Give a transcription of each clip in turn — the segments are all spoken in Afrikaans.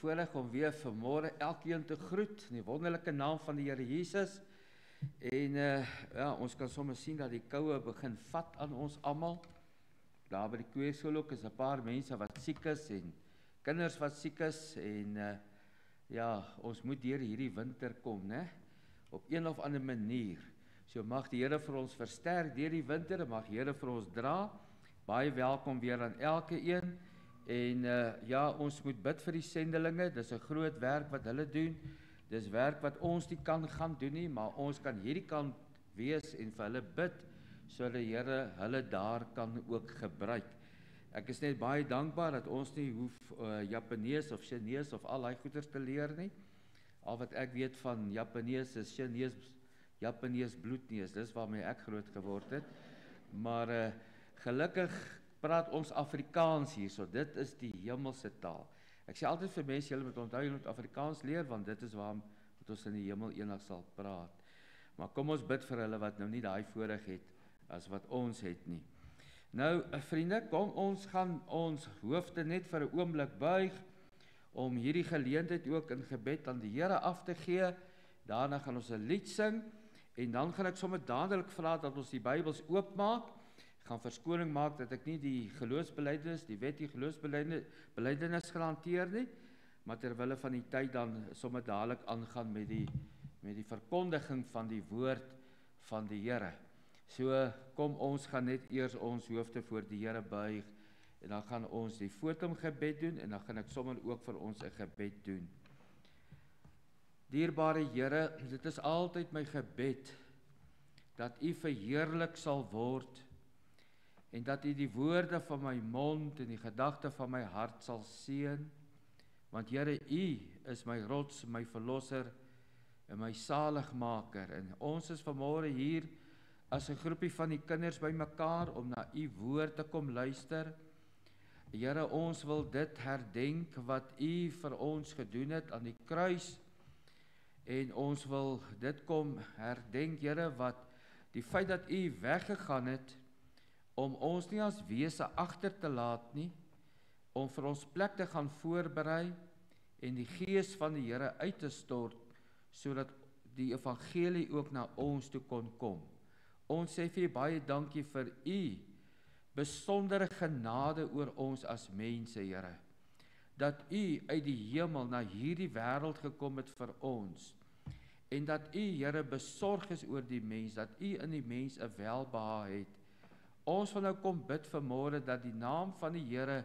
voorreg om weer vanmôre elkeen te groet in die wonderlike naam van die Here Jesus. En ja, ons kan sommer sien dat die koue begin vat aan ons almal. Daar by die kweekskool is 'n paar mense wat siek is en kinders wat siek is en ja, ons moet deur hierdie winter kom, né? Op een of ander manier. So mag die Here vir ons versterk deur die winter en mag die Here vir ons dra. Baie welkom weer aan elke een. En ja, ons moet bid vir die sendelinge. Dis 'n groot werk wat hulle doen. Dis werk wat ons nie kan gaan doen nie, maar ons kan hierdie kant wees en vir hulle bid sodat die Here hulle daar kan ook gebruik. Ek is net baie dankbaar dat ons nie hoef Japanees of Chinese of al daai goeters te leer nie. Al wat ek weet van Japanees is Japanees bloedneus. Dis waarmee ek groot geword het. Maar gelukkig praat ons Afrikaans hier, so dit is die hemelse taal. Ek sê altyd vir mense, julle moet onthou, julle moet Afrikaans leer, want dit is waarom ons in die hemel eendag sal praat. Maar kom ons bid vir hulle wat nou nie daai voorreg het as wat ons het nie. Nou, vriende, kom ons gaan ons hoofde net vir 'n oomblik buig om hierdie geleentheid ook in gebed aan die Here af te gee. Daarna gaan ons 'n lied sing en dan gaan ek sommer dadelik vra dat ons die Bybels oopmaak. Ek gaan verskoning maak dat ek nie die geloofsbelijdenis, die wet die geloofsbelijdenis gaan hanteer nie, maar terwille van die tyd dan sommer dadelik aangaan met die verkondiging van die woord van die Here. So kom ons gaan net eers ons hoofde voor die Here buig en dan gaan ons die voortom gebed doen en dan gaan ek sommer ook vir ons 'n gebed doen. Dierbare Here, dit is altyd my gebed dat U verheerlik sal word en dat U die woorde van my mond en die gedagte van my hart sal seën, want Here, U is my rots, my verlosser en my saligmaker. En ons is vanmôre hier as 'n groepie van die kinders bymekaar om na U woord te kom luister. Here, ons wil dit herdenk wat U vir ons gedoen het aan die kruis. En ons wil dit kom herdenk, Here, wat die feit dat U weggegaan het om ons nie as wese agter te laat nie, om vir ons plek te gaan voorberei en die Gees van die Here uit te stort, sodat die evangelie ook na ons toe kon kom. Ons sê vir U baie dankie vir U besondere genade oor ons as mense, Here, dat U uit die hemel na hierdie wêreld gekom het vir ons, en dat U, Here, besorg is oor die mens, dat U in die mens 'n welbehae het. Ons wil nou kom bid vanmôre dat die naam van die Here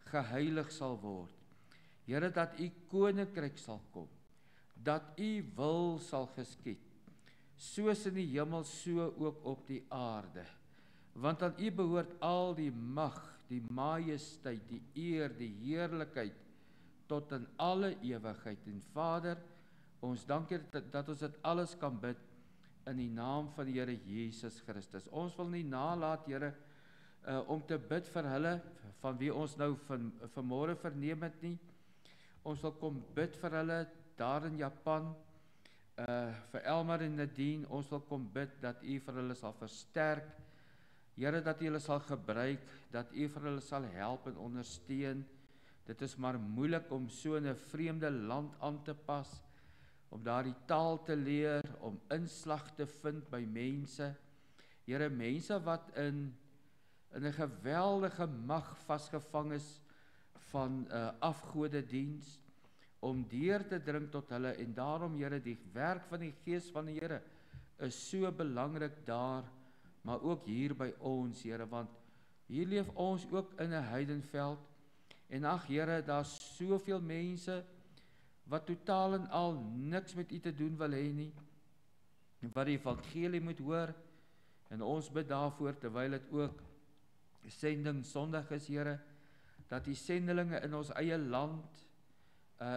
geheilig sal word. Here, dat U koninkryk sal kom, dat U wil sal geskied, soos in die hemel, so ook op die aarde. Want aan U behoort al die mag, die majesteit, die eer, die heerlikheid, tot in alle ewigheid. En Vader, ons dank U dat ons dit alles kan bid in die naam van die Here Jesus Christus. Ons wil nie naalaat, Here, om te bid vir hulle, van wie ons nou vanmôre verneem het nie. Ons wil kom bid vir hulle daar in Japan, vir Elmar en Nadine. Ons wil kom bid dat U vir hulle sal versterk. Here, dat U hulle sal gebruik, dat U vir hulle sal help en ondersteun. Dit is maar moeilik om so in 'n vreemde land aan te pas, om daar die taal te leer, om inslag te vind by mense. Here, mense wat in 'n geweldige mag vasgevang is van afgodediens, om deur te dring tot hulle, en daarom, Here, die werk van die Gees van die Here is so belangrik daar, maar ook hier by ons, Here, want hier leef ons ook in 'n heidenveld, en ag, Here, daar's soveel mense wat totaal en al niks met U te doen wil hê nie, wat die evangelie moet hoor, en ons bid daarvoor, terwyl dit ook sending Sondag is, Here, dat die sendelinge in ons eie land,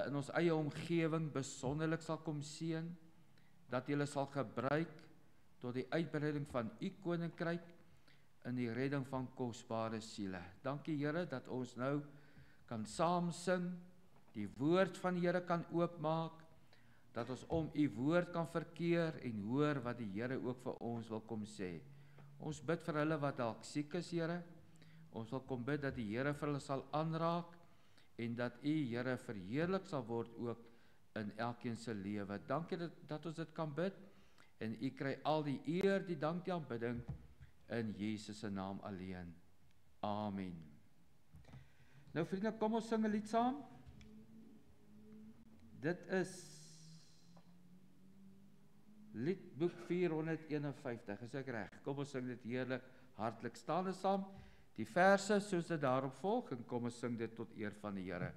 in ons eie omgewing besonderlik sal kom seën, dat hulle sal gebruik tot die uitbreiding van U koninkryk in die redding van kosbare siele. Dankie, Here, dat ons nou kan saam sing, die woord van die Here kan oopmaak, dat ons om U woord kan verkeer en hoor wat die Here ook vir ons wil kom sê. Ons bid vir hulle wat dalk siek is, Here. Ons wil kom bid dat die Here vir hulle sal aanraak en dat U, Here, verheerlik sal word ook in elkeen se lewe. Dankie dat ons dit kan bid, en U kry al die eer, die dank, die aanbidding, in Jesus se naam alleen. Amen. Nou vriende, kom ons sing 'n lied saam. Dit is Liedboek 451, is ek reg? Kom ons sing dit heerlik, hartlik staande saam. Die verse soos dit daarop volg, en kom ons sing dit tot eer van die Here.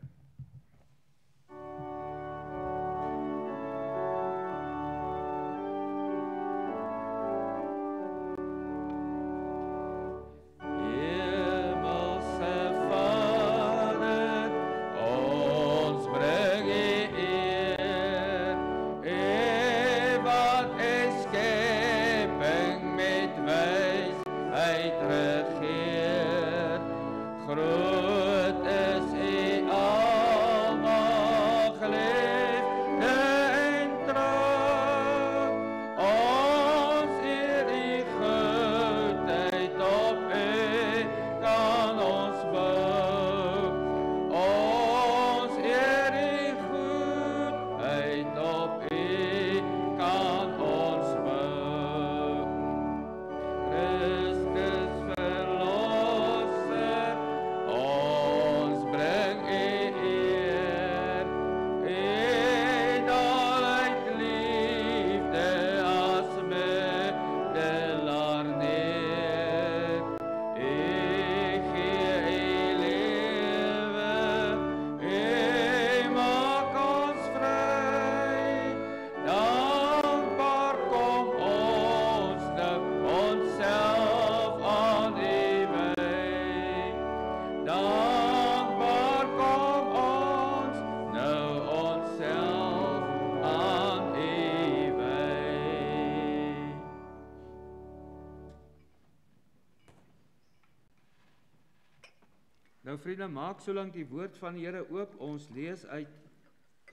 Nou vriende, maak solank die woord van die Here oop. Ons lees uit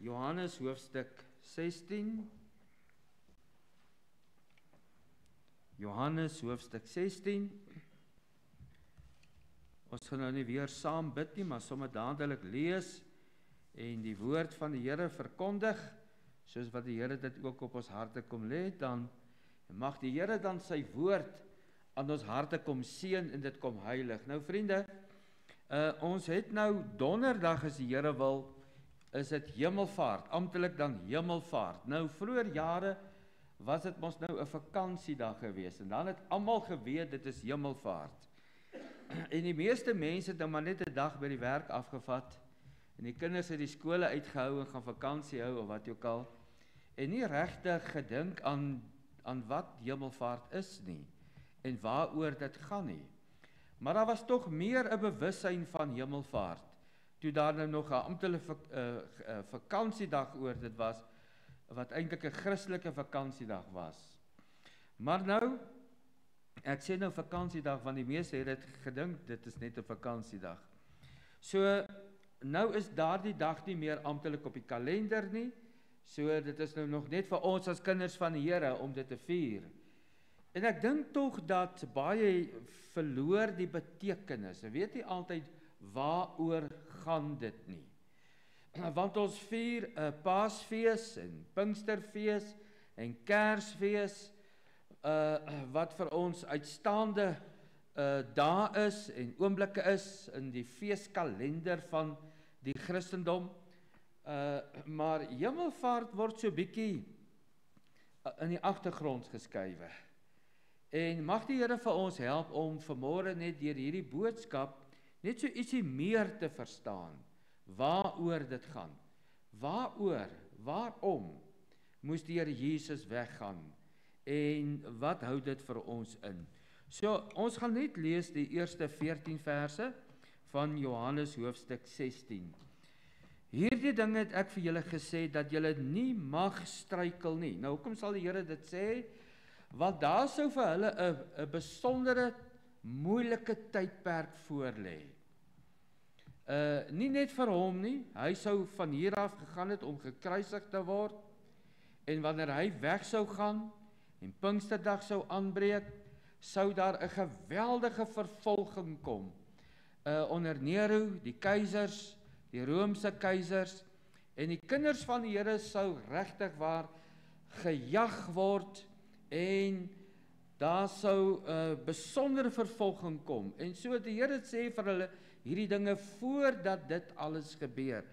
Johannes hoofstuk 16. Johannes hoofstuk 16. Ons gaan nou nie weer saam bid nie, maar sommer dadelik lees en die woord van die Here verkondig, soos wat die Here dit ook op ons harte kom lê. Dan mag die Here dan sy woord aan ons harte kom seën en dit kom heilig. Nou vriende, ons het nou donderdag, as die Here wil, is dit hemelvaart, amptelik dan hemelvaart. Nou vroeër jare was dit mos nou 'n vakansiedag gewees, en dan het almal geweet dit is hemelvaart. En die meeste mense het nou maar net 'n dag by die werk afgevat, en die kinders het die skole uitgehou en gaan vakansie hou of wat ook al, en nie regtig gedink aan wat hemelvaart is nie, en waaroor dit gaan nie. Maar daar was tog meer 'n bewussyn van hemelvaart, toe daar nou nog 'n amptelike vakansiedag oor dit was, wat eintlik 'n Christelike vakansiedag was. Maar nou, ek sê nou vakansiedag, want die meeste het dit gedink, dit is net 'n vakansiedag. So, nou is daardie dag nie meer amptelik op die kalender nie, so dit is nou nog net vir ons as kinders van die Here om dit te vier. En ek dink tog dat baie verloor die betekenis. Ek weet nie altyd waaroor gaan dit nie. Want ons vier 'n Paasfees en Pinksterfees en Kersfees, wat vir ons uitstaande dae is en oomblikke is in die feeskalender van die Christendom. Maar hemelvaart word so bietjie in die agtergrond geskuiwe. En mag die Here vir ons help om vanmôre net deur hierdie boodskap net so ietsie meer te verstaan waaroor dit gaan. Waarom moes die Here Jesus weggaan en wat hou dit vir ons in? So, ons gaan net lees die eerste 14 verse van Johannes hoofstuk 16. Hierdie dinge het ek vir julle gesê, dat julle nie mag struikel nie. Nou, hoekom sal die Here dit sê? Want daar sou vir hulle 'n besondere, moeilike tydperk voorlê. Nie net vir hom nie, hy sou van hier af gegaan het om gekruisig te word, en wanneer hy weg sou gaan, en Pinksterdag sou aanbreek, sou daar 'n geweldige vervolging kom, onder Nero, die keisers, die Romeinse keisers, en die kinders van die Here sou regtig waar gejag word, en daar sou besondere vervolging kom. En so die Here sê vir hulle hierdie dinge voordat dit alles gebeur.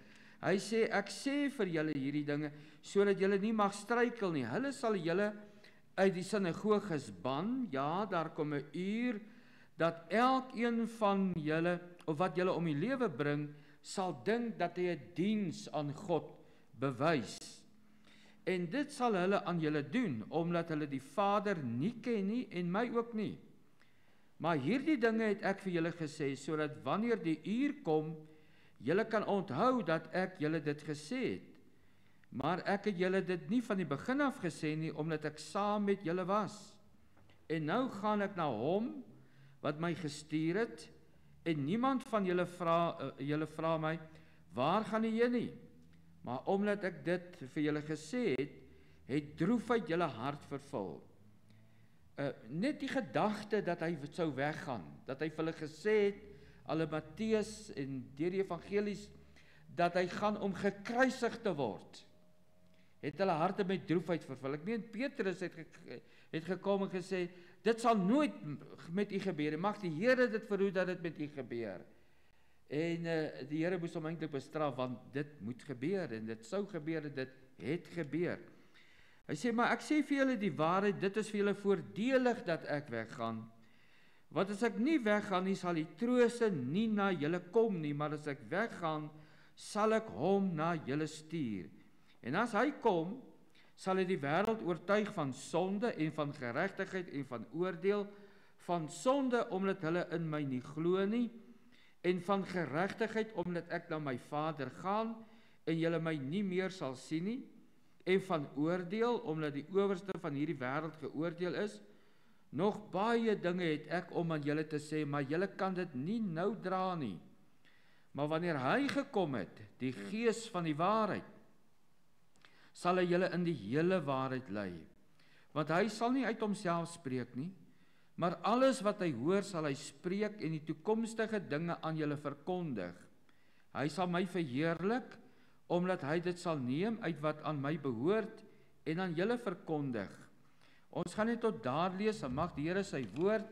Hy sê, ek sê vir julle hierdie dinge, sodat julle nie mag struikel nie. Hulle sal julle uit die sinagoges ban. Ja, daar kom 'n uur dat elkeen van julle, of wat julle om die lewe bring, sal dink dat hy 'n diens aan God bewys. En dit sal hulle aan julle doen, omdat hulle die Vader nie ken nie, en my ook nie. Maar hierdie dinge het ek vir julle gesê, sodat wanneer die uur kom, julle kan onthou dat ek julle dit gesê het. Maar ek het julle dit nie van die begin af gesê nie, omdat ek saam met julle was. En nou gaan ek na hom wat my gestuur het, en niemand van julle vra my, waar gaan jy nie? Maar omdat ek dit vir julle gesê het, het droefheid julle hart vervul. Net die gedagte dat hy sou weggaan, dat hy vir hulle gesê het, alle Matteus en deur die evangelies, dat hy gaan om gekruisig te word, het hulle harte met droefheid vervul. Ek meen, Petrus het gekom en gesê, dit sal nooit met u gebeur, mag die Here dit verhoed dat dit met u gebeur. En die Here moes hom eintlik bestraf, want dit moet gebeur, en dit sou gebeur, en dit het gebeur. Hy sê, maar ek sê vir julle die waarheid, dit is vir julle voordelig dat ek weggaan. Want as ek nie weggaan nie, sal die Trooster nie na julle kom nie, maar as ek weggaan, sal ek hom na julle stuur. En as hy kom, sal hy die wêreld oortuig van sonde en van geregtigheid en van oordeel, van sonde omdat hulle in my nie glo nie, en van geregtigheid omdat ek na my Vader gaan en julle my nie meer sal sien nie, en van oordeel omdat die owerste van hierdie wêreld geoordeel is. Nog baie dinge het ek om aan julle te sê, maar julle kan dit nie nou dra nie. Maar wanneer hy gekom het, die Gees van die waarheid, sal hy julle in die hele waarheid lei. Want hy sal nie uit homself spreek nie, maar alles wat hy hoor sal hy spreek en die toekomstige dinge aan julle verkondig. Hy sal my verheerlik, omdat hy dit sal neem uit wat aan my behoort en aan julle verkondig. Ons gaan net tot daar lees, en mag die Here sy woord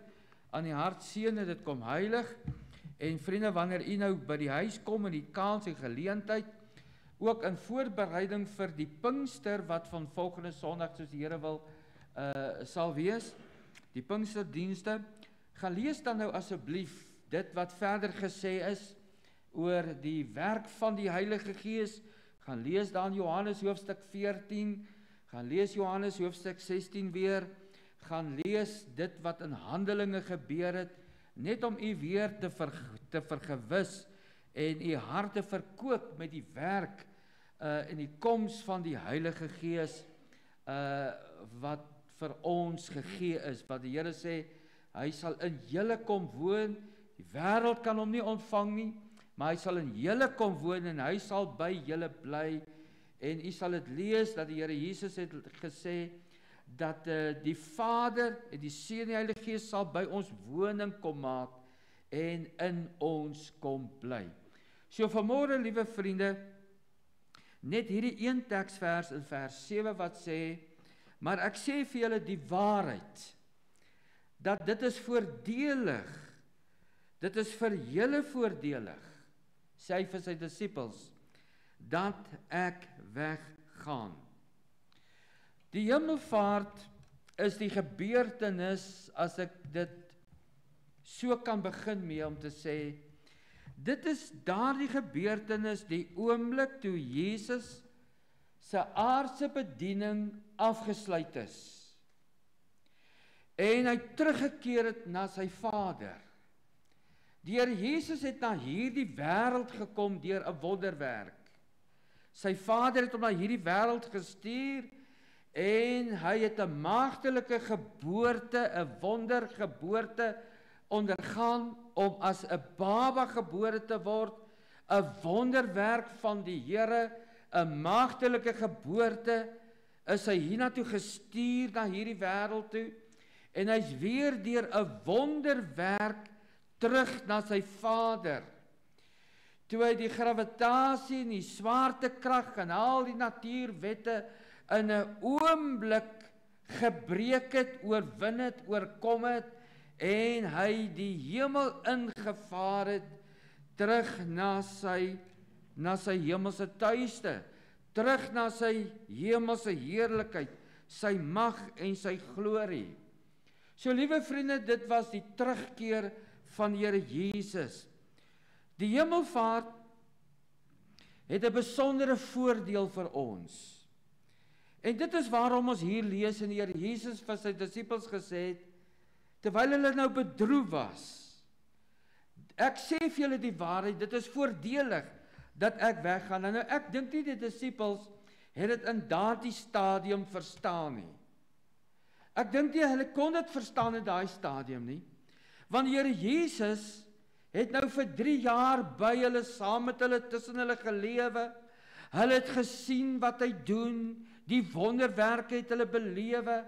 aan die hart seën en dit kom heilig. En vriende, wanneer u nou by die huis kom in die kans en geleentheid, ook in voorbereiding vir die Pinkster wat van volgende Sondag soos die Here wil sal wees, die Pinksterdienste, gaan lees dan nou asseblief dit wat verder gesê is oor die werk van die Heilige Gees. Gaan lees dan Johannes hoofstuk 14, gaan lees Johannes hoofstuk 16 weer, gaan lees dit wat in Handelinge gebeur het, net om u weer te vergewis en u hart te verkoop met die werk en die koms van die Heilige Gees wat vir ons gegee is, wat die Here sê, hy sal in julle kom woon, die wêreld kan hom nie ontvang nie, maar hy sal in julle kom woon en hy sal by julle bly. En u sal dit lees dat die Here Jesus het gesê dat die Vader en die Seun en die Heilige Gees sal by ons woning kom maak en in ons kom bly. So vanmôre, liewe vriende, net hierdie een teksvers in vers 7 wat sê, maar ek sê vir julle die waarheid, dat dit is voordelig, dit is vir julle voordelig, sê hy vir sy disippels, dat ek weggaan. Die hemelvaart is die gebeurtenis, as ek dit so kan begin mee om te sê, dit is daardie gebeurtenis, die oomblik toe Jesus sy aardse bediening afgesluit is, en hy teruggekeer het na sy Vader. Die Here Jesus het na hierdie wêreld gekom deur 'n wonderwerk. Sy Vader het hom na hierdie wêreld gestuur, en hy het 'n maagdelike geboorte, 'n wondergeboorte ondergaan om as 'n baba gebore te word, 'n wonderwerk van die Here, 'n maagdelike geboorte, is hy hiernatoe gestuur na hierdie wêreld toe, en hy's weer deur 'n wonderwerk terug na sy Vader. toe hy die gravitasie en die swaartekrag en al die natuurwette in 'n oomblik gebreek het, oorwin het, oorkom het, en hy die hemel ingevaar het, terug na sy hemelse tuiste, terug na sy hemelse heerlikheid, sy mag en sy glorie. So liewe vriende, dit was die terugkeer van Here Jesus. Die hemelvaart het 'n besondere voordeel vir ons. En dit is waarom ons hier lees en die Here Jesus vir sy disippels gesê het, terwyl hulle nou bedroef was, ek sê vir julle die waarheid, dit is voordelig dat ek weggaan. En nou ek dink nie die disippels het dit in daardie stadium verstaan nie. Ek dink nie hulle kon dit verstaan in daai stadium nie. Want die Here Jesus het nou vir 3 jaar by hulle, saam met hulle, tussen hulle gelewe. Hulle het gesien wat hy doen, die wonderwerke het hulle belewe.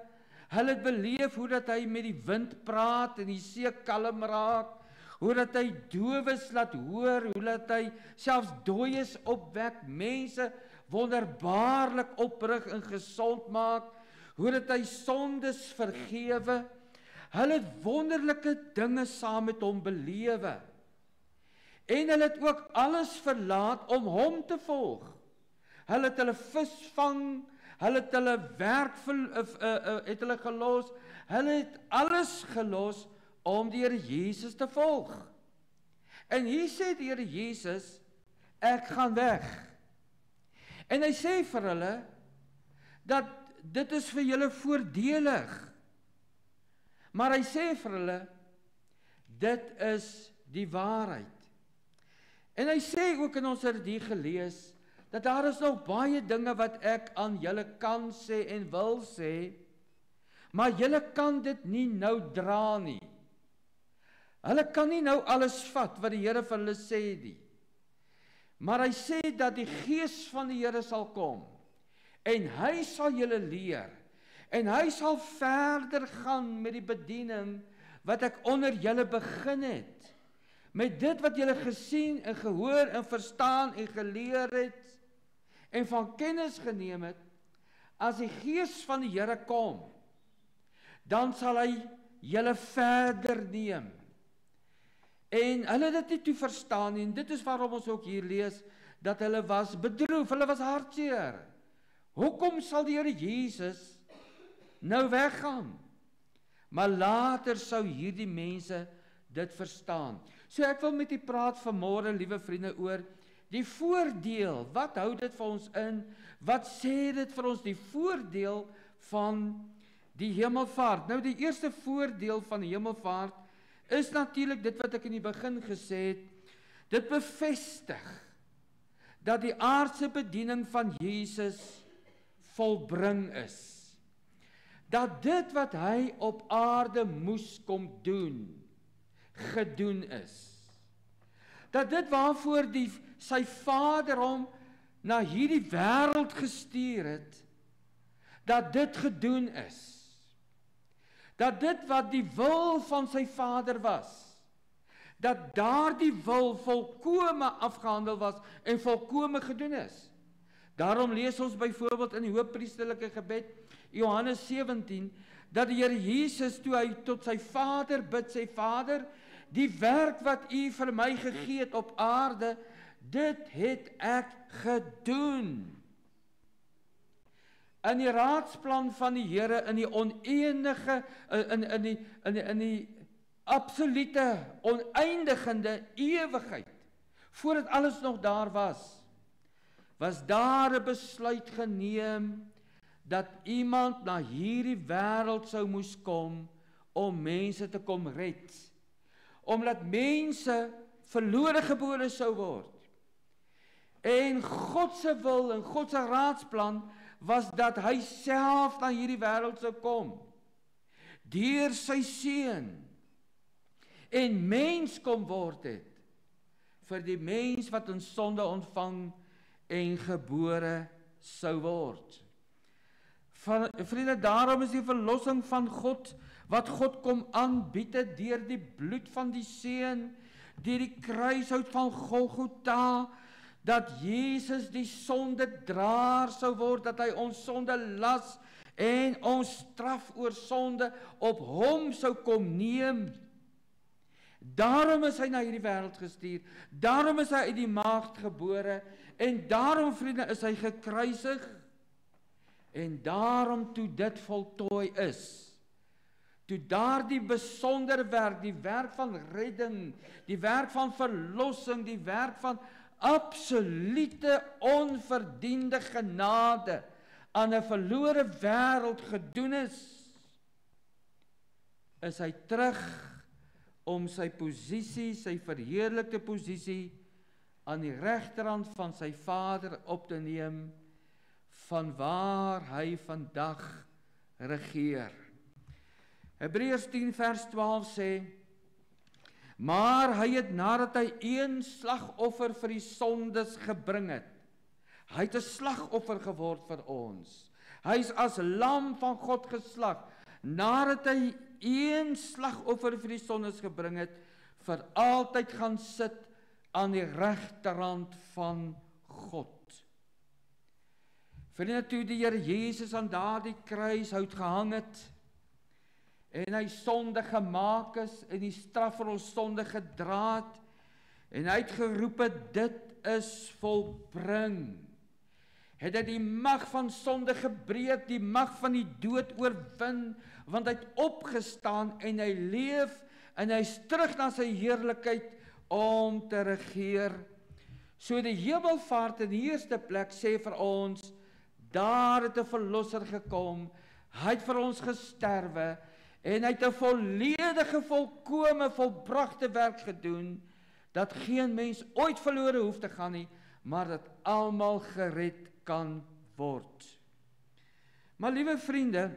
Hulle het beleef hoe dat hy met die wind praat en die see kalm raak, hoe dat hy dowes laat hoor, hoe dat hy selfs dooies opwek, mense wonderbaarlik oprig en gesond maak, hoe dat hy sondes vergewe. Hulle het wonderlike dinge saam met hom belewe. En hulle het ook alles verlaat om hom te volg. Hulle het hulle visvang, hulle het hulle werk het hulle gelos, hulle het alles gelos om die Here Jesus te volg. En hier sê die Here Jesus, ek gaan weg. En hy sê vir hulle, dat dit is vir julle voordelig. Maar hy sê vir hulle, dit is die waarheid. En hy sê ook, en ons het dit gelees, dat daar is nog baie dinge wat ek aan julle kan sê en wil sê, maar julle kan dit nie nou dra nie. Hulle kan nie nou alles vat wat die Here vir hulle sê nie. Maar hy sê dat die Gees van die Here sal kom, en hy sal julle leer, en hy sal verder gaan met die bediening wat ek onder julle begin het, met dit wat julle gesien en gehoor en verstaan en geleer het, en van kennis geneem het. As die Gees van die Here kom, dan sal hy julle verder neem. En hulle het dit nie toe verstaan nie, en dit is waarom ons ook hier lees, dat hulle was bedroef, hulle was hartseer. Hoekom sal die Here Jesus nou weggaan? Maar later sou hierdie mense dit verstaan. So ek wil met u praat vanmôre, liewe vriende, oor die voordeel. Wat hou dit vir ons in? Wat sê dit vir ons, die voordeel van die hemelvaart? Nou die eerste voordeel van die hemelvaart is natuurlik dit wat ek in die begin gesê het. Dit bevestig dat die aardse bediening van Jesus volbring is. Dat dit wat hy op aarde moes kom doen, gedoen is. Dat dit waarvoor sy Vader hom na hierdie wêreld gestuur het, dat dit gedoen is. Dat dit wat die wil van sy Vader was, dat daardie wil volkome afgehandel was en volkome gedoen is. Daarom lees ons byvoorbeeld in die hoëpriesterlike gebed, Johannes 17, dat die Here Jesus, toe hy tot sy Vader bid, sê, Vader, die werk wat U vir my gegee het op aarde, dit het ek gedoen. In die raadsplan van die Here, in die onenige, in die absolute, oneindigende ewigheid, voordat alles nog daar was daar 'n besluit geneem, dat iemand na hierdie wêreld sou moes kom, om mense te kom red. Omdat mense verlore gebore sou word. En God se wil en God se raadsplan was dat hy self na hierdie wêreld sou kom, deur sy seun, en mens kom word het, vir die mens wat in sonde ontvang en gebore sou word. Vriende, daarom is die verlossing van God, wat God kom aanbied het deur die bloed van die seun, deur die kruishout van Golgotha, dat Jesus die sondedraer sou word, dat hy ons sonde las en ons straf oor sonde op hom sou kom neem. Daarom is hy na hierdie wêreld gestuur, daarom is hy uit die maagd gebore, en daarom, vriende, is hy gekruisig, en daarom toe dit voltooi is, toe daardie besondere werk, die werk van redding, die werk van verlossing, die werk van absolute onverdiende genade aan 'n verlore wêreld gedoen is hy terug om sy posisie, sy verheerlikte posisie aan die regterhand van sy Vader op te neem, van waar hy vandag regeer. Hebreërs 10 vers 12 sê, maar hy het nadat hy een slagoffer vir die sondes gebring het, hy het 'n slagoffer geword vir ons. Hy is as lam van God geslag, nadat hy een slagoffer vir die sondes gebring het, vir altyd gaan sit aan die regterhand van God. Vriende, toe die Here Jesus aan daardie kruishout gehang het, en hy sonde gemaak is, en die straf vir ons sonde gedra het, en hy het geroep het, dit is volbring, het hy die mag van sonde gebreek, die mag van die dood oorwin, want hy het opgestaan, en hy leef, en hy is terug na sy heerlikheid, om te regeer. So die hemelvaart in die eerste plek sê vir ons, daar het 'n verlosser gekom, hy het vir ons gesterwe, en hy het 'n volledige, volkome, volbragte werk gedoen, dat geen mens ooit verlore hoef te gaan nie, maar dat almal gered kan word. Maar liewe vriende,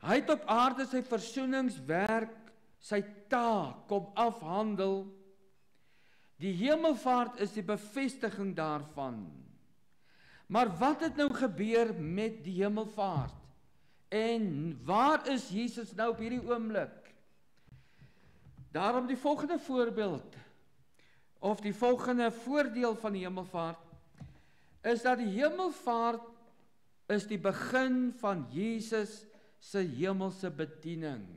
hy het op aarde sy versoeningswerk, sy taak kom afhandel. Die hemelvaart is die bevestiging daarvan. Maar wat het nou gebeur met die hemelvaart? En waar is Jesus nou op hierdie oomblik? Daarom die volgende voorbeeld, of die volgende voordeel van die hemelvaart, is dat die hemelvaart is die begin van Jesus se hemelse bediening.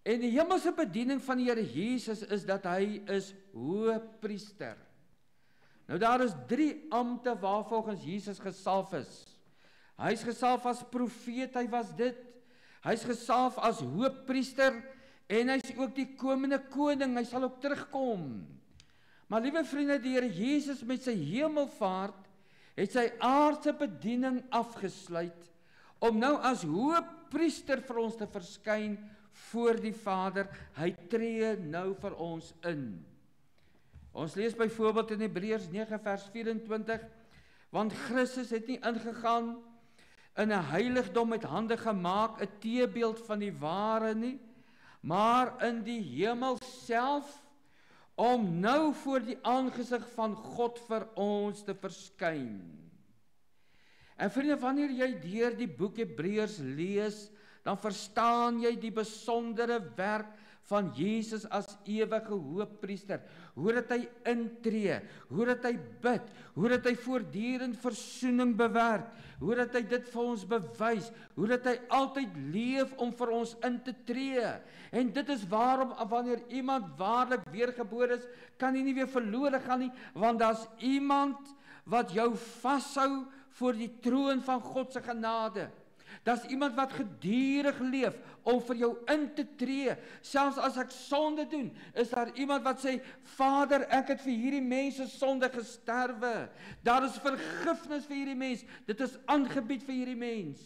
En die hemelse bediening van die Here Jesus is dat hy is hoëpriester. Nou daar is 3 ampte waarvolgens Jesus gesalf is. Hy is gesalf as profeet, hy was dit. Hy is gesalf as hoëpriester, en hy is ook die komende koning, hy sal ook terugkom. Maar liewe vriende, die Here Jesus met sy hemelvaart het sy aardse bediening afgesluit, om nou as hoëpriester vir ons te verskyn voor die Vader. Hy tree nou vir ons in. Ons lees byvoorbeeld in Hebreërs 9 vers 24, want Christus het nie ingegaan in 'n heiligdom met hande gemaak, 'n teebeeld van die ware nie, maar in die hemel self, om nou voor die aangesig van God vir ons te verskyn. En vriende, wanneer jy deur die boek Hebreërs lees, dan verstaan jy die besondere werk van Jesus as ewige hoëpriester, hoe dat hy intree, hoe dat hy bid, hoe dat hy voortdurend versoening bewerk, hoe dat hy dit vir ons bewys, hoe dat hy altyd leef om vir ons in te tree. En dit is waarom, wanneer iemand waarlik weergebore is, kan hy nie weer verlore gaan nie, want daar's iemand wat jou vashou voor die troon van God se genade. Daar's iemand wat gedurig leef om vir jou in te tree. Selfs as ek sonde doen, is daar iemand wat sê, Vader, ek het vir hierdie mense sonde gesterwe. Daar is vergifnis vir hierdie mens. Dit is aangebied vir hierdie mens.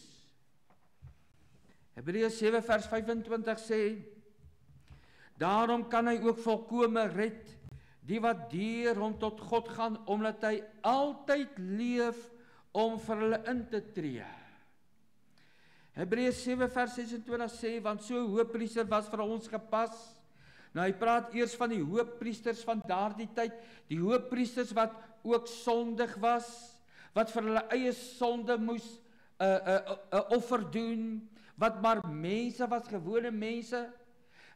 Hebreërs 7 vers 25 sê, daarom kan hy ook volkome red, die wat deur hom tot God gaan, omdat hy altyd leef om vir hulle in te tree. Hebreërs 7 vers 26 sê, want so hoëpriester was vir ons gepas. Nou hy praat eers van die hoëpriesters van daardie tyd, die hoëpriesters wat ook sondig was, wat vir hulle eie sonde moes 'n offer doen, wat maar mense was, gewone mense.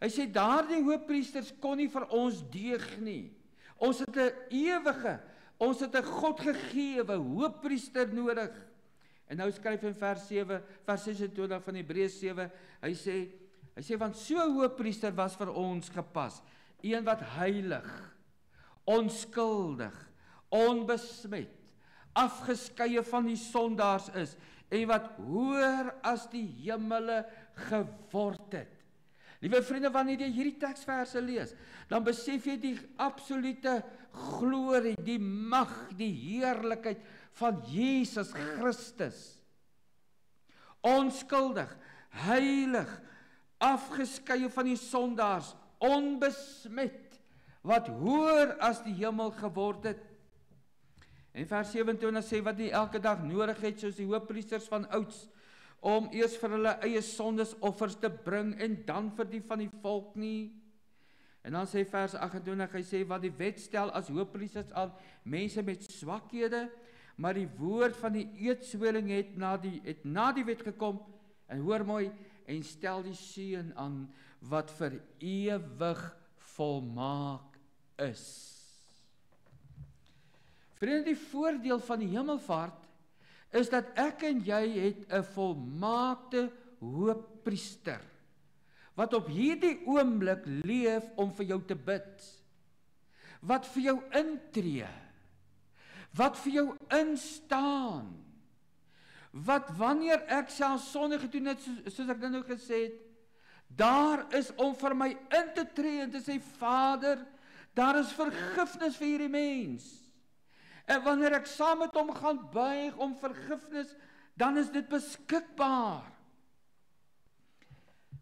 Hy sê, daardie hoofpriesters kon nie vir ons deeg nie. Ons het 'n ewige, ons het 'n Godgegewe hoofpriester nodig. En nou skryf hy in vers 26 van Hebreërs 7, hy sê, want so 'n hoofpriester was vir ons gepas, een wat heilig, onskuldig, onbesmet, afgeskeie van die sondaars is, en wat hoër as die hemele geword het. Liewe vriende, wanneer jy hierdie teksverse lees, dan besef jy die absolute glorie, die mag, die heerlikheid van Jesus Christus. Onskuldig, heilig, afgeskeie van die sondaars, onbesmet, wat hoër as die hemel geword het. En vers 27 sê, wat nie elke dag nodig het, soos die hoofpriesters van ouds, om eers vir hulle eie sondes offers te bring, en dan vir die van die volk nie. En dan sê vers 28, hy sê, wat die wet stel as hoofpriesters aan mense met swakhede, maar die woord van die eedsweling het na die wet gekom, en hoor mooi, en stel die seun aan, wat vir ewig volmaak is. Vriende, die voordeel van die hemelvaart is dat ek en jy het 'n volmaakte hoofpriester wat op hierdie oomblik leef om vir jou te bid, wat vir jou intree, wat vir jou instaan, wat wanneer ek self sonde gedoen het, soos ek nou gesê het, daar is om vir my in te tree en te sê, Vader, daar is vergifnis vir hierdie mens. En wanneer ek saam met hom gaan buig om vergifnis, dan is dit beskikbaar.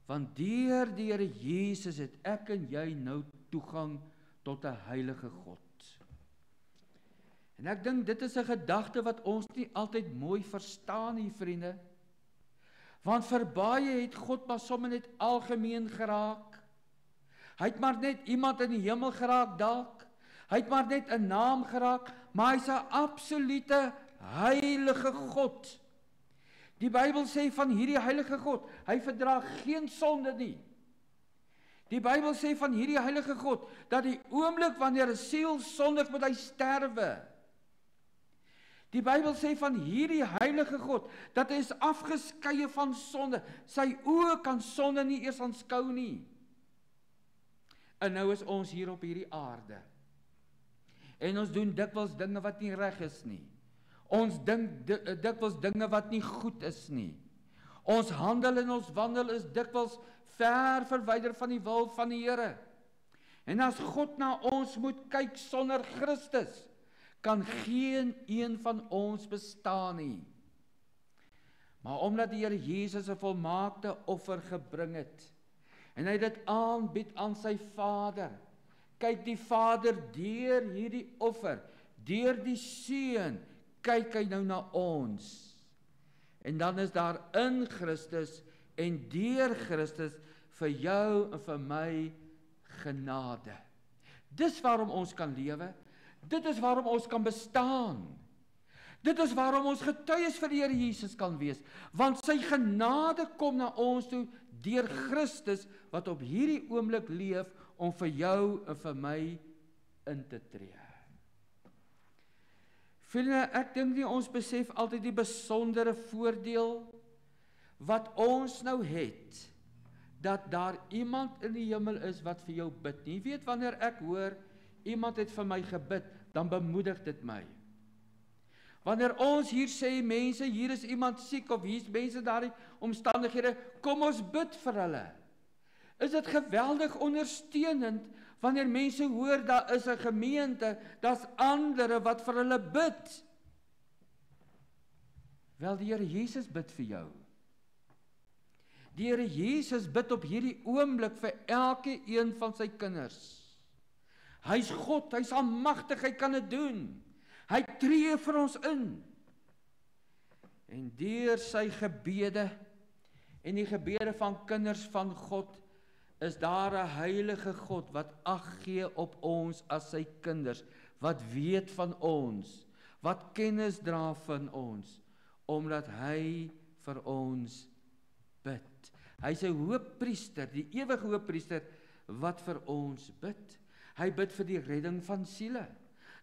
Want deur die Here Jesus het ek en jy nou toegang tot 'n heilige God. En ek dink dit is 'n gedagte wat ons nie altyd mooi verstaan nie, vriende. Want vir baie het God maar sommer net algemeen geraak. Hy het maar net iemand in die hemel geraak dalk. Hy het maar net 'n naam geraak, maar hy's 'n absolute heilige God. Die Bybel sê van hierdie heilige God, hy verdra geen sonde nie. Die Bybel sê van hierdie heilige God, dat die oomblik wanneer 'n siel sondig, moet hy sterwe. Die Bybel sê van hierdie heilige God, dat hy is afgeskeie van sonde. Sy oë kan sonde nie eers aanskou nie. En nou is ons hier op hierdie aarde. En ons doen dikwels dinge wat nie reg is nie. Ons dink dikwels dinge wat nie goed is nie. Ons handel en ons wandel is dikwels ver verwyder van die wil van die Here. En as God na ons moet kyk sonder Christus, kan geen een van ons bestaan nie. Maar omdat die Here Jesus 'n volmaakte offer gebring het, en hy dit aanbied aan sy Vader, kyk die Vader deur hierdie offer, deur die Seun, kyk hy nou na ons. En dan is daar in Christus en deur Christus vir jou en vir my genade. Dis waarom ons kan lewe. Dit is waarom ons kan bestaan. Dit is waarom ons getuies vir die Here Jesus kan wees. Want sy genade kom na ons toe deur Christus wat op hierdie oomblik leef om vir jou en vir my in te tree. Vriende, ek dink nie ons besef altyd die besondere voordeel wat ons nou het, dat daar iemand in die hemel is wat vir jou bid. Jy weet, wanneer ek hoor, iemand het vir my gebid, dan bemoedig dit my. Wanneer ons hier sê, mense, hier is iemand siek, of hier is mense daar in omstandighede, kom ons bid vir hulle. Is dit geweldig ondersteunend, wanneer mense hoor, daar is 'n gemeente, daar's ander wat vir hulle bid. Wel, die Here Jesus bid vir jou. Die Here Jesus bid op hierdie oomblik vir elke een van sy kinders. Hy's God, hy's almagtig, hy kan dit doen. Hy tree vir ons in. En deur sy gebede en die gebede van kinders van God, is daar 'n heilige God wat ag gee op ons as sy kinders, wat weet van ons, wat kennis dra van ons, omdat hy vir ons bid. Hy is 'n hoëpriester, die ewige hoëpriester wat vir ons bid. Hy bid vir die redding van siele.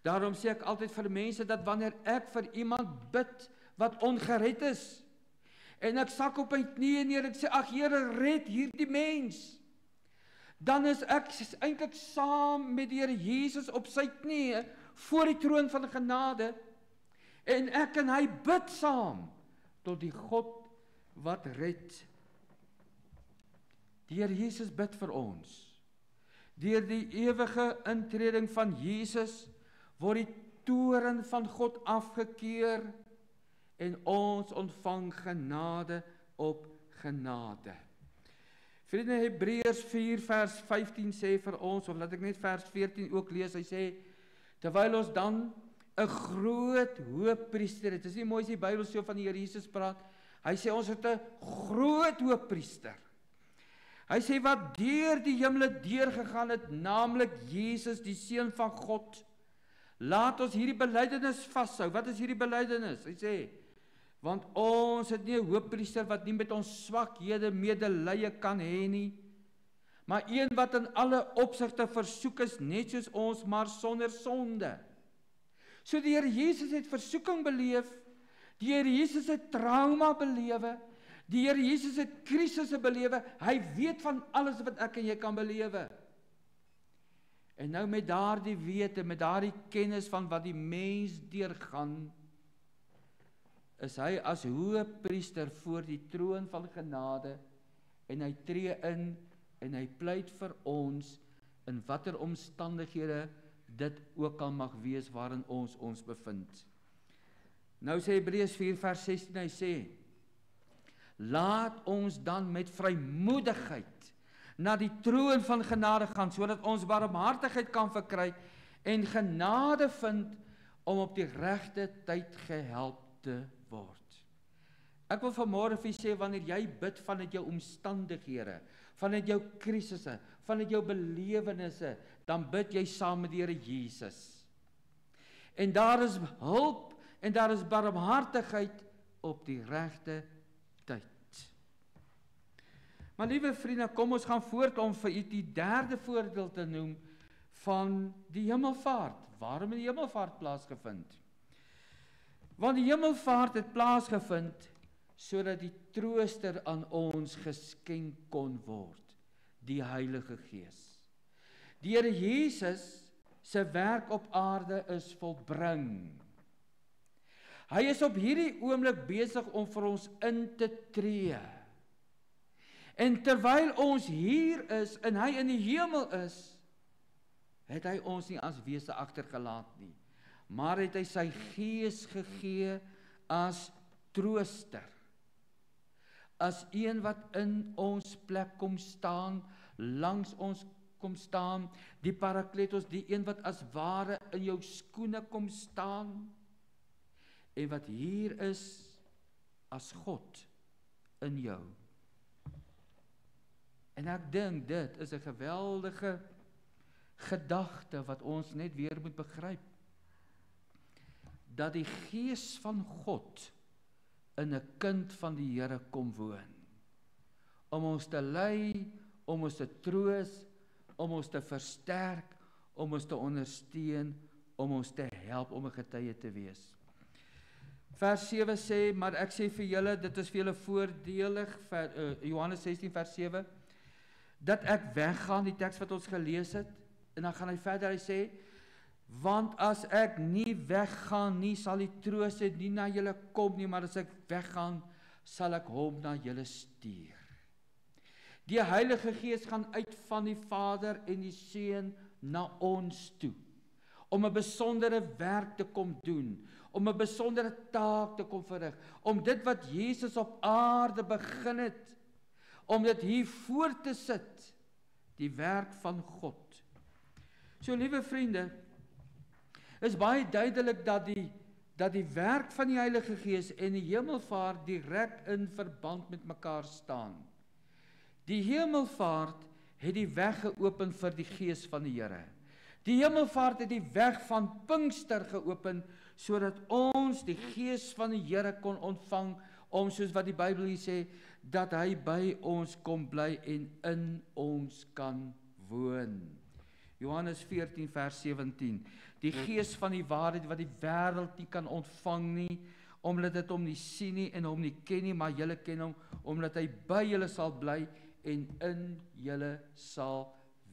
Daarom sê ek altyd vir mense dat wanneer ek vir iemand bid wat ongered is, en ek sak op my knieë neer en ek sê, ag Here, red hierdie mens, dan is ek eintlik saam met die Here Jesus op sy knieë voor die troon van genade, en ek en hy bid saam tot die God wat red. Die Here Jesus bid vir ons. Deur die ewige intreding van Jesus word die toorn van God afgekeer en ons ontvang genade op genade. Vriende, Hebreërs 4 vers 15 sê vir ons, of laat ek net vers 14 ook lees, hy sê, terwyl ons dan 'n groot hoëpriester het, is nie mooi as die Bybel so van die Here Jesus praat, hy sê ons het 'n groot hoëpriester. Hy sê wat deur die hemele deurgegaan het, naamlik Jesus, die Seun van God. Laat ons hierdie belydenis vashou. Wat is hierdie belydenis? Hy sê, want ons het nie 'n hoëpriester wat nie met ons swakhede medelee kan hê nie, maar een wat in alle opsigte versoek is, net soos ons, maar sonder sonde. So die Here Jesus het versoeking beleef, die Here Jesus het trauma belewe, die Here Jesus het krisisse belewe, hy weet van alles wat ek en jy kan belewe. En nou met daardie wete, met daardie kennis van wat die mens deurgaan, is hy as hoëpriester voor die troon van genade, en hy tree in, en hy pleit vir ons, in watter omstandighede dit ook al mag wees waarin ons bevind. Nou sê Hebreërs 4 vers 16, hy sê, laat ons dan met vrymoedigheid na die troon van genade gaan, sodat ons barmhartigheid kan verkry en genade vind om op die regte tyd gehelp te word. Ek wil vanmôre vir sê, wanneer jy bid vanuit jou omstandighede, vanuit jou krisisse, vanuit jou belewennisse, dan bid jy saam met die Here Jesus. En daar is hulp en daar is barmhartigheid op die regte tyd. Maar liewe vriende, kom ons gaan voort om vir u die derde voorbeeld te noem van die hemelvaart. Waarom het die hemelvaart plaasgevind? Want die hemelvaart het plaasgevind sodat die trooster aan ons geskenk kon word, die Heilige Gees. Die Here Jesus se werk op aarde is volbring. Hy is op hierdie oomblik besig om vir ons in te tree. En terwyl ons hier is en hy in die hemel is, het hy ons nie as wese agtergelaat nie, maar het hy sy Gees gegee as trooster, as een wat in ons plek kom staan, langs ons kom staan, die Parakletos, die een wat as ware in jou skoene kom staan, en wat hier is as God in jou. En ek dink dit is 'n geweldige gedagte wat ons net weer moet begryp, dat die Gees van God in 'n kind van die Here kom woon, om ons te lei, om ons te troos, om ons te versterk, om ons te ondersteun, om ons te help om 'n getuie te wees. Vers 7 sê, maar ek sê vir julle, dit is vir julle voordelig, Johannes 16 vers 7, dat ek weggaan, die teks wat ons gelees het, en dan gaan hy verder, hy sê, want as ek nie weggaan nie, sal die trooster nie na julle kom nie, maar as ek weggaan, sal ek hom na julle stuur. Die Heilige Gees gaan uit van die Vader en die Seun na ons toe, om 'n besondere werk te kom doen, om 'n besondere taak te kom verrig, om dit wat Jesus op aarde begin het, om dit hier voor te sit, die werk van God. So liewe vriende, is baie duidelik dat die werk van die Heilige Gees en die hemelvaart direk in verband met mekaar staan. Die hemelvaart het die weg geopen vir die Gees van die Here. Die hemelvaart het die weg van Pinkster geopen, sodat ons die Gees van die Here kon ontvang om soos wat die Bybel hier sê, dat hy by ons kom bly en in ons kan woon. Johannes 14 vers 17. Die gees van die waarheid wat die wêreld nie kan ontvang nie, omdat dit hom nie sien nie en hom nie ken nie, maar julle ken hom, omdat hy by julle sal bly en in julle sal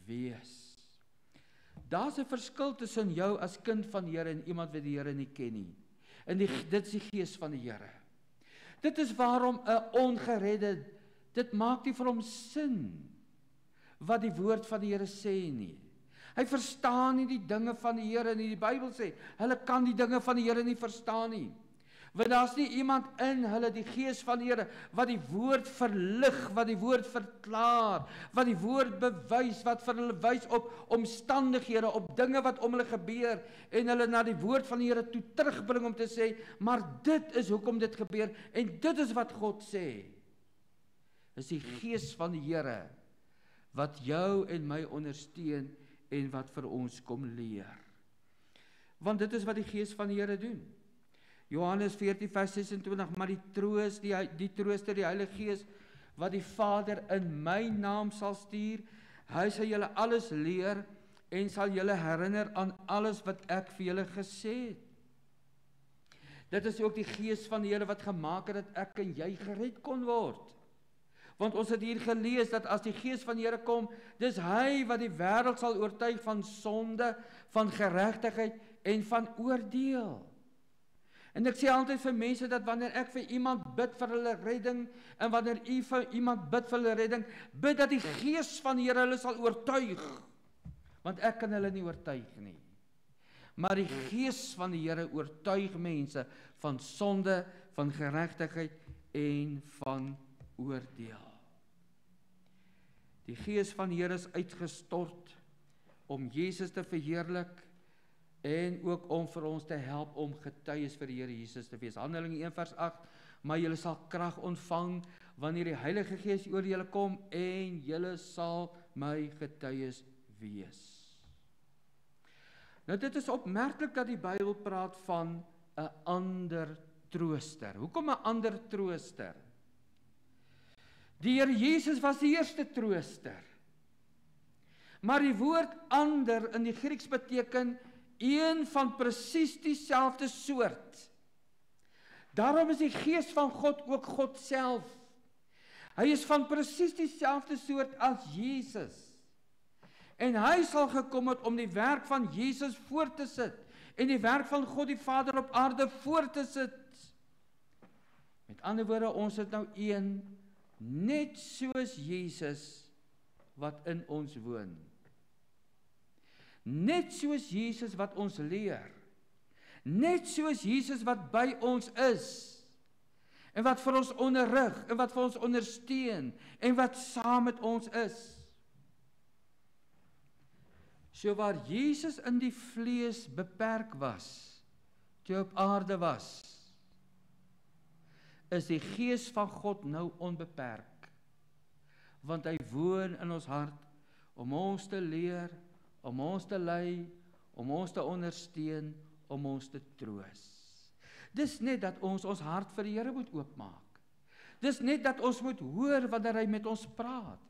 wees. Daar's 'n verskil tussen jou as kind van die Here en iemand wat die Here nie ken nie. En dit is die gees van die Here. Dit is waarom 'n ongeredde, dit maak nie vir hom sin wat die woord van die Here sê nie. Hy verstaan nie die dinge van die Here nie. Die Bybel sê, hulle kan die dinge van die Here nie verstaan nie. Want daar's nie iemand in hulle, die gees van die Here, wat die woord verlig, wat die woord verklaar, wat die woord bewys, wat vir hulle wys op omstandighede, op dinge wat om hulle gebeur, en hulle na die woord van die Here toe terugbring om te sê, maar dit is hoekom dit gebeur, en dit is wat God sê. Is die gees van die Here, wat jou en my ondersteun, en wat vir ons kom leer. Want dit is wat die gees van die Here doen. Johannes 14 vers 26, maar die trooster, die Heilige Gees, wat die Vader in my naam sal stuur, hy sal julle alles leer, en sal julle herinner aan alles wat ek vir julle gesê het. Dit is ook die gees van die Here wat gemaak het, dat ek en jy gered kon word. Want ons het hier gelees, dat as die gees van die Here kom, dis hy wat die wêreld sal oortuig van sonde, van geregtigheid, en van oordeel. En ek sê altyd vir mense, dat wanneer ek vir iemand bid vir hulle redding, en wanneer u vir iemand bid vir hulle redding, bid dat die gees van die Here hulle sal oortuig, want ek kan hulle nie oortuig nie. Maar die gees van die Here oortuig mense van sonde, van geregtigheid, en van oordeel. Die gees van die Here is uitgestort, om Jesus te verheerlik, en ook om vir ons te help om getuies vir die Here Jesus te wees. Handelinge 1 vers 8, maar julle sal krag ontvang, wanneer die Heilige Gees oor julle kom, en julle sal my getuies wees. Nou dit is opmerklik dat die Bybel praat van 'n ander trooster. Hoekom 'n ander trooster? Die Here Jesus was die eerste trooster. Maar die woord ander in die Grieks beteken een van presies dieselfde soort. Daarom is die Gees van God ook God self. Hy is van presies dieselfde soort as Jesus. En hy sal gekom het om die werk van Jesus voort te sit, en die werk van God die Vader op aarde voort te sit. Met ander woorde, ons het nou een, net soos Jesus wat in ons woon. Net soos Jesus wat ons leer. Net soos Jesus wat by ons is. En wat vir ons onderrig, en wat vir ons ondersteun, en wat saam met ons is. So waar Jesus in die vlees beperk was, toe op aarde was, is die Gees van God nou onbeperk. Want hy woon in ons hart, om ons te leer, om ons te lei, om ons te ondersteun, om ons te troos. Dis net dat ons hart vir die Here moet oopmaak. Dis net dat ons moet hoor wanneer hy met ons praat.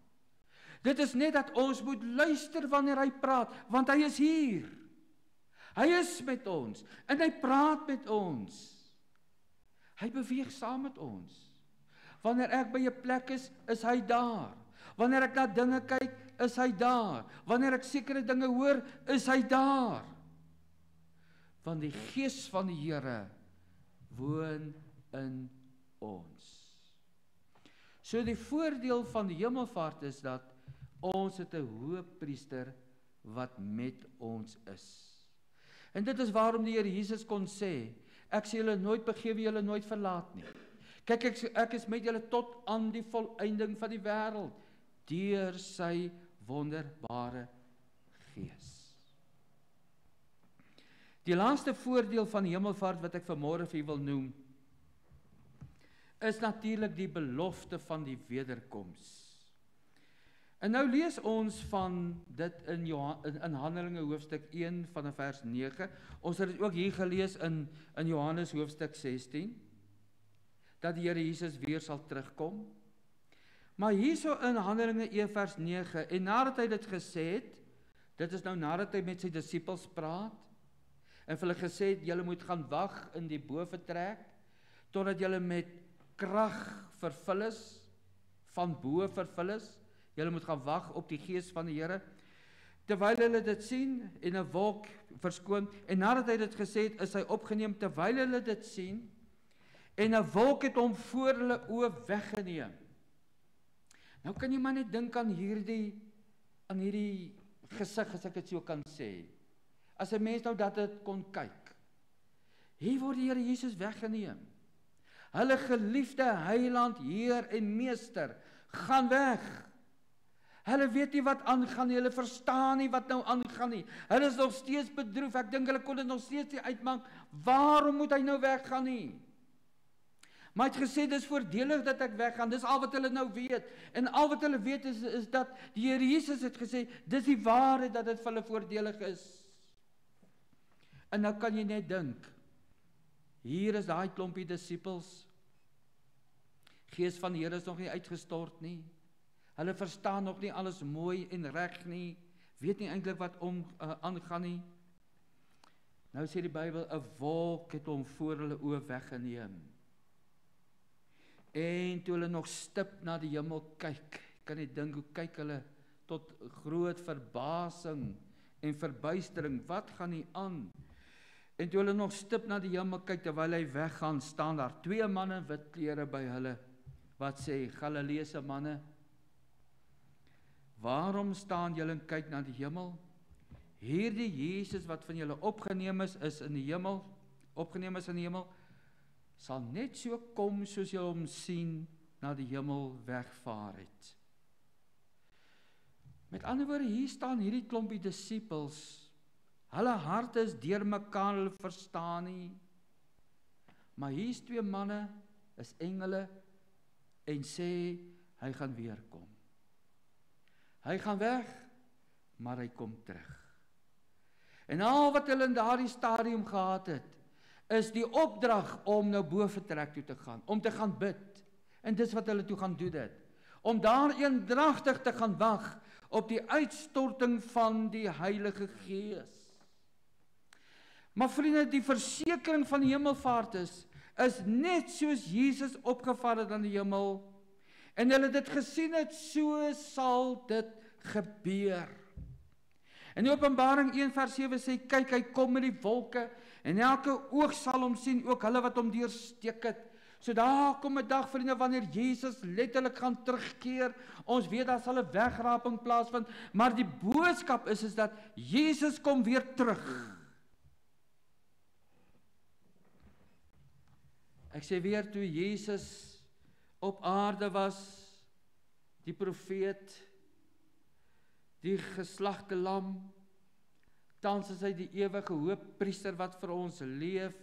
Dit is net dat ons moet luister wanneer hy praat, want hy is hier. Hy is met ons, en hy praat met ons. Hy beweeg saam met ons. Wanneer ek by 'n plek is hy daar. Wanneer ek na dinge kyk, is hy daar. Wanneer ek sekere dinge hoor, is hy daar. Want die Gees van die Here woon in ons. So die voordeel van die hemelvaart is dat ons het 'n hoëpriester wat met ons is. En dit is waarom die Here Jesus kon sê, ek sal julle nooit begewe, julle nooit verlaat nie. Kyk, ek is met julle tot aan die volëinding van die wêreld, deur sy wonderbare Gees. Die laaste voordeel van die hemelvaart wat ek vanmôre vir u wil noem, is natuurlik die belofte van die wederkoms. En nou lees ons van dit in Handelinge hoofstuk 1 van vers 9. Ons het dit ook hier gelees in Johannes hoofstuk 16. dat die Here Jesus weer sal terugkom. Maar hierso in Handelinge 1 vers 9, en nadat hy dit gesê het, dit is nou nadat hy met sy disippels praat, en vir hulle gesê het, julle moet gaan wag in die boventrek, totdat julle met krag vervul is, van bo vervul is, julle moet gaan wag op die Gees van die Here, terwyl hulle dit sien, en 'n wolk verskoon, en nadat hy dit gesê het, is hy opgeneem, terwyl hulle dit sien, en 'n wolk het hom voor hulle oë weggeneem. Nou kan jy maar net dink aan hierdie gesig, as ek dit so kan sê. As 'n mens nou dat dit kon kyk. Hier word die Here Jesus weggeneem. Hulle geliefde Heiland, Heer en Meester, gaan weg. Hulle weet nie wat aangaan nie, hulle verstaan nie wat nou aangaan nie. Hulle is nog steeds bedroef, ek dink hulle kon dit nog steeds nie uitmaak, waarom moet hy nou weggaan nie? Maar hy het gesê, dis voordelig dat ek weggaan, dis al wat hulle nou weet. En al wat hulle weet is dat die Here Jesus het gesê, dis die waarheid dat dit vir hulle voordelig is. En nou kan jy net dink, hier is daai klompie disippels, Gees van die Here is nog nie uitgestort nie, hulle verstaan nog nie alles mooi en reg nie, weet nie eintlik wat aangaan nie. Nou sê die Bybel, 'n wolk het hom voor hulle oë weggeneem. En toe hulle nog stip na die hemel kyk, kan jy dink hoe kyk hulle tot groot verbasing en verbuistering, wat gaan nie aan? En toe hulle nog stip na die hemel kyk, terwyl hy weggaan, staan daar 2 manne in wit klere by hulle, wat sê, Galileese manne, waarom staan julle en kyk na die hemel? Hierdie Jesus wat van julle opgeneem is in die hemel, sal net so kom soos julle hom sien na die hemel wegvaar het. Met ander woorde, hier staan hierdie klompie disippels, hulle harte is deurmekaar, hulle verstaan nie, maar hier's 2 manne, is engele, en sê, hy gaan weer kom. Hy gaan weg, maar hy kom terug. En al wat hulle in daardie stadium gehad het, is die opdrag om nou boventrek toe te gaan, om te gaan bid. En dis wat hulle toe gaan doen dit. Om daar eendragtig te gaan wag op die uitstorting van die Heilige Gees. Maar vriende, die versekering van die hemelvaart is net soos Jesus opgevaar het aan die hemel, en hulle dit gesien het, so sal dit gebeur. In Openbaring 1 vers 7 sê, kyk, hy kom met die wolke, en elke oog sal hom sien, ook hulle wat hom deursteek het. So daar kom 'n dag, vriende, wanneer Jesus letterlik gaan terugkeer. Ons weet daar sal 'n wegraping plaasvind, maar die boodskap is dat Jesus kom weer terug. Ek sê weer, toe Jesus op aarde was, die profeet, die geslagte lam, tans is hy die ewige hoofpriester wat vir ons leef,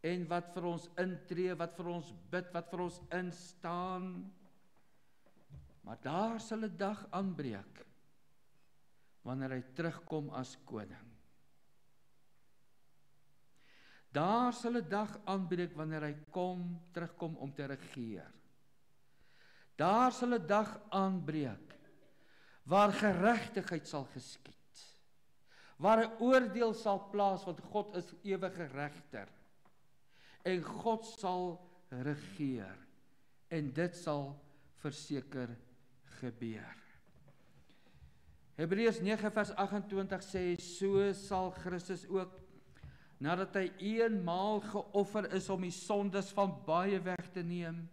en wat vir ons intree, wat vir ons bid, wat vir ons instaan. Maar daar sal 'n dag aanbreek, wanneer hy terugkom as koning. Daar sal 'n dag aanbreek wanneer hy terugkom om te regeer. Daar sal 'n dag aanbreek waar geregtigheid sal geskied. Waar 'n oordeel sal plaas, want God is ewige regter. En God sal regeer. En dit sal verseker gebeur. Hebreërs 9 vers 28 sê, so sal Christus ook, nadat hy eenmaal geoffer is om die sondes van baie weg te neem,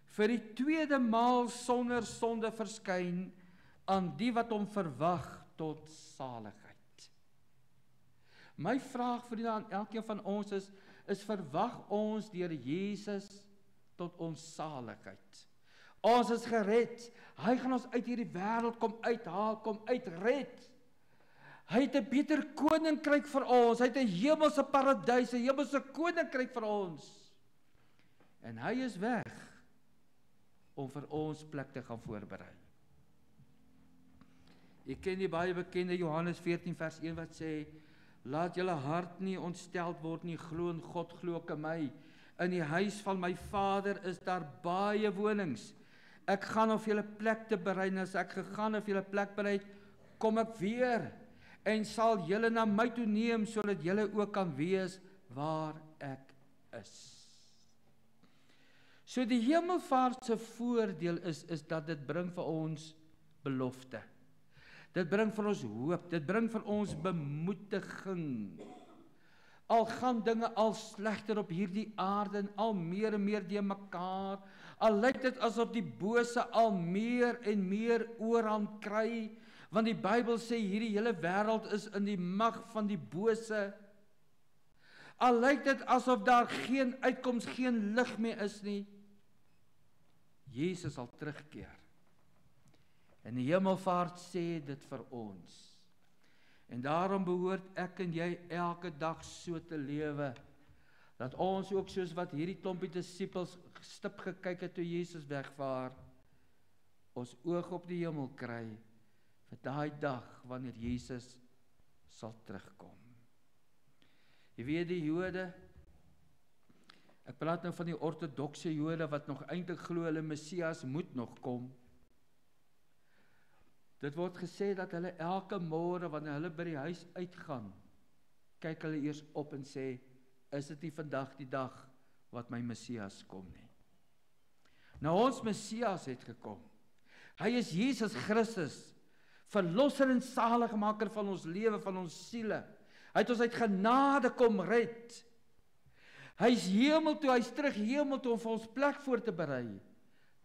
vir die tweede maal sonder sonde verskyn aan die wat hom verwag tot saligheid. My vraag vir aan elkeen van ons is verwag ons deur Jesus tot ons saligheid? Ons is gered, hy gaan ons uit hierdie wêreld kom uithaal, kom uitred. Hy het 'n beter koninkryk vir ons, hy het 'n hemelse paradys, 'n hemelse koninkryk vir ons. En hy is weg om vir ons plek te gaan voorberei. Ek ken die baie bekende Johannes 14 vers 1 wat sê, laat julle hart nie ontsteld word nie, glo in God, glo ook in my. In die huis van my Vader is daar baie wonings. Ek gaan of julle plek te berei, en as ek gegaan of julle plek berei, kom ek weer, en sal julle na my toe neem, sodat julle ook kan wees waar ek is. So die hemelvaart se voordeel is dat dit bring vir ons belofte. Dit bring vir ons hoop, dit bring vir ons bemoediging. Al gaan dinge al slegter op hierdie aarde en al meer en meer die mekaar, al lyk dit asof die bose al meer en meer oorhand kry, want die Bybel sê hierdie hele wêreld is in die mag van die bose. Al lyk dit asof daar geen uitkoms, geen lig meer is nie. Jesus sal terugkeer. En die hemelvaart sê dit vir ons. En daarom behoort ek en jy elke dag so te lewe, dat ons ook soos wat hierdie klompie disippels stip gekyk het toe Jesus wegvaar, ons oog op die hemel kry, vir daai dag wanneer Jesus sal terugkom. Jy weet die Jode, ek praat nou van die ortodokse Jode wat nog eintlik glo hulle Messias moet nog kom. Dit word gesê dat hulle elke môre wanneer hulle by die huis uitgaan, kyk hulle eers op en sê, is dit nie vandag die dag wat my Messias kom nie. Nou ons Messias het gekom. Hy is Jesus Christus, verlosser en saligmaker van ons lewe, van ons siele. Hy het ons uit genade kom red. Hy is hemel toe, hy is terug hemel toe om vir ons plek voor te berei.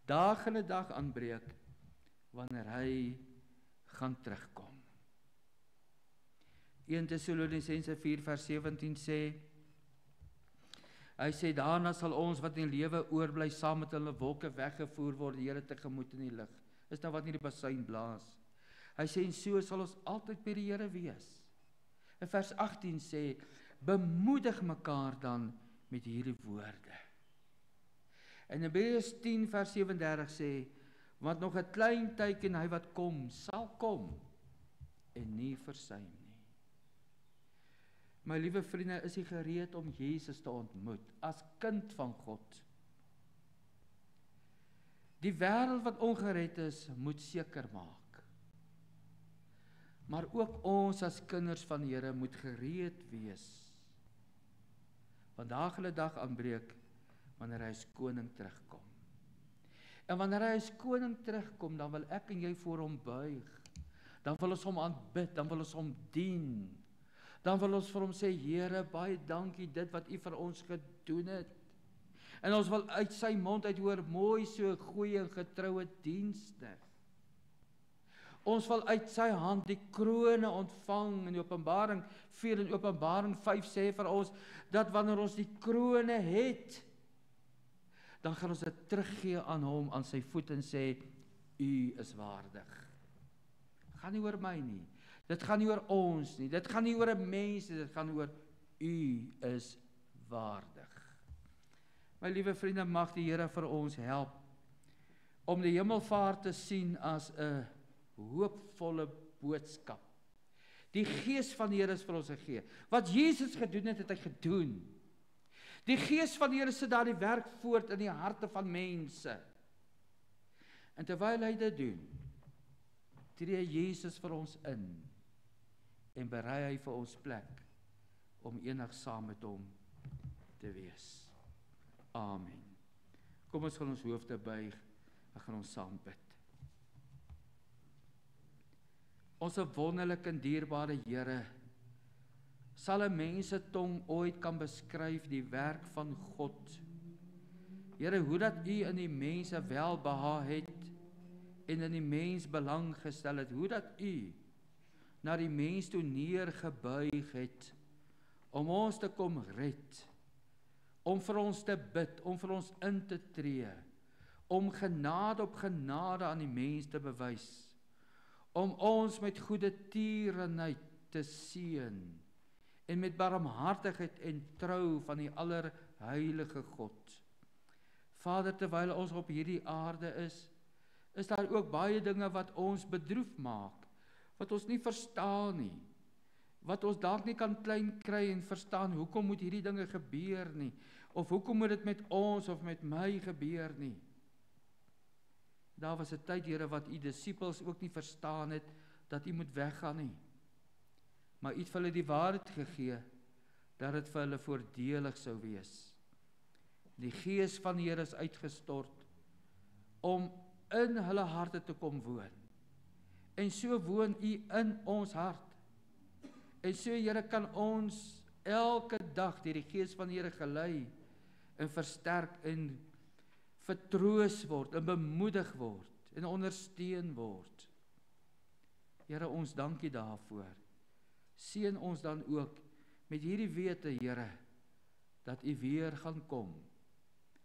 Dag en 'n dag aanbreek, wanneer hy gaan terugkom. 1 Tessalonisense 4 vers 17 sê, hy sê, daarna sal ons wat in die lewe oorbly saam met hulle wolke weggevoer word, die Here tegemoet in die lig. Is nou wat nie die basuin blaas. Hy sê, en so sal ons altyd by die Here wees. In vers 18 sê, bemoedig mekaar dan met hierdie woorde. En in Hebreërs 10 vers 37 sê, want nog 'n klein tydjie en hy wat kom, sal kom en nie versuim nie. My liewe vriende, is jy gereed om Jesus te ontmoet as kind van God? Die wêreld wat ongered is, moet seker maak. Maar ook ons as kinders van die Here moet gereed wees. Want daaghele dag aanbreek wanneer hy as koning terugkom. En wanneer hy as koning terugkom, dan wil ek en jy voor hom buig. Dan wil ons hom aanbid, dan wil ons hom dien. Dan wil ons vir hom sê, Here, baie dankie dit wat u vir ons gedoen het. En ons wil uit sy mond uit hoor, mooi so goeie en getroue dienste. Ons wil uit sy hand die krone ontvang. In Openbaring 4 en Openbaring 5 sê vir ons, dat wanneer ons die krone het, dan gaan ons dit teruggee aan hom, aan sy voet en sê, u is waardig. Dit gaan nie oor my nie. Dit gaan nie oor ons nie. Dit gaan nie oor 'n mens nie. Dit gaan oor u is waardig. My liewe vriende, mag die Here vir ons help om die hemelvaart te sien as 'n hoopvolle boodskap. Die Gees van die Here is vir ons gegee. Wat Jesus gedoen het, het hy gedoen. Die Gees van die Here sit daar die werk voort in die harte van mense. En terwyl hy dit doen, tree Jesus vir ons in en berei hy vir ons plek om eendag saam met hom te wees. Amen. Kom ons gaan ons hoofde buig en gaan ons saam bid. Ons wonderlike en dierbare Here, sal 'n mens se tong ooit kan beskryf die werk van God. Here, hoe dat u in die mense welbehae het en in die mens belang gestel het, hoe dat u na die mens toe neergebuig het, om ons te kom red, om vir ons te bid, om vir ons in te tree, om genade op genade aan die mens te bewys, om ons met goeie tierenheid te seën, en met barmhartigheid en trou van die allerheilige God. Vader, terwyl ons op hierdie aarde is daar ook baie dinge wat ons bedroef maak, wat ons nie verstaan nie, wat ons dalk nie kan klein kry en verstaan, hoekom moet hierdie dinge gebeur nie. of hoekom moet dit met ons of met my gebeur nie. Daar was 'n tyd, Here, wat u disippels ook nie verstaan het, dat u moet weggaan nie. Maar u het vir hulle die waarheid gegee, dat dit vir hulle voordelig sou wees. Die Gees van die Here is uitgestort, om in hulle harte te kom woon. En so woon u in ons hart. En so, Here, kan ons elke dag deur die Gees van die Here gelei, en versterk, en vertroos word, en bemoedig word, en ondersteun word. Here, ons dankie daarvoor. Seën ons dan ook met hierdie wete, Here, dat u weer gaan kom,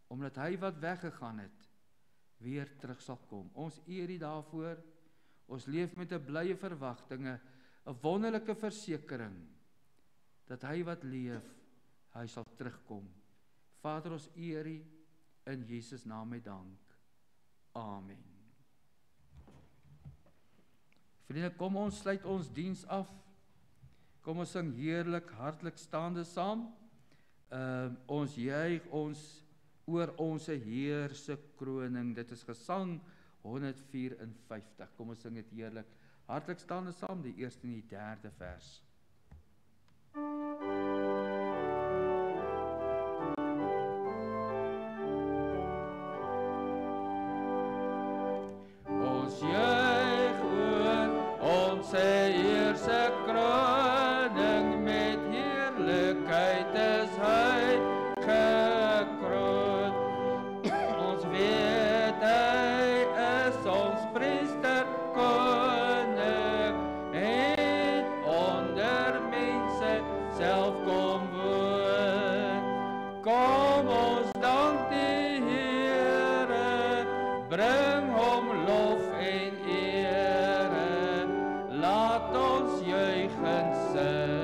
omdat hy wat weggegaan het, weer terug sal kom. Ons eer u daarvoor, ons leef met 'n blye verwagtinge, 'n wonderlike versekering, dat hy wat leef, hy sal terugkom. Vader, ons eer u, in Jesus naam met dank. Amen. Vriende, kom ons sluit ons diens af. Kom ons sing heerlik, hartlik staande saam. Ons juig ons oor ons Heer se kroning. Dit is Gesang 154. Kom ons sing dit heerlik, hartlik staande saam, die eerste en die derde vers. Ons juig oor ons Heer se kroning, met heerlikheid is hy gekroon. Ons weet hy is ons priester koning, en onder mense self kom woon. Kom ons dank die Here, bring hom lof en ere, laat ons juig en sing.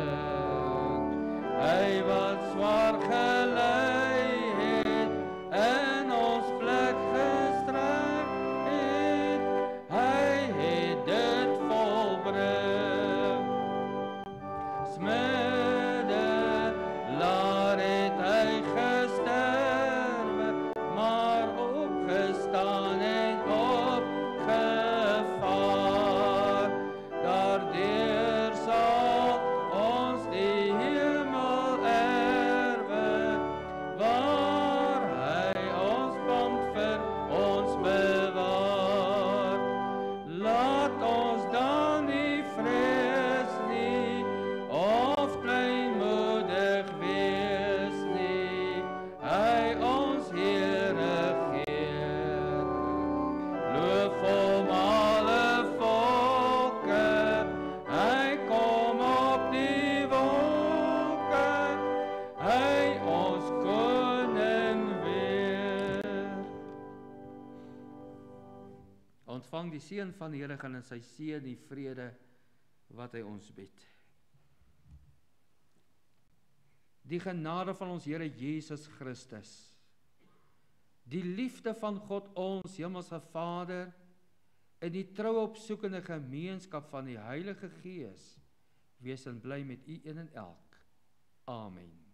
Hy wat swaar gelei het, in ons plek gestryd het, hy het dit volbring. Smiddelaar het hy gesterwe, maar opgestaan en opgevaar. Daardeur sal ons die hemel erwe, waar hy ons band vir ons bewaar. Laat ons dan nie vrees nie, of kleinmoedig wees nie, hy ons Here Heer. Loof hom alle volke, hy kom op die wolke, hy ons koning weer. Ontvang die seën van die Here, gaan in sy seën die vrede wat hy ons bied. Die genade van ons Here Jesus Christus, die liefde van God ons hemelse Vader, en die troue opsoekende gemeenskap van die Heilige Gees, wees en bly met u een en elk. Amen.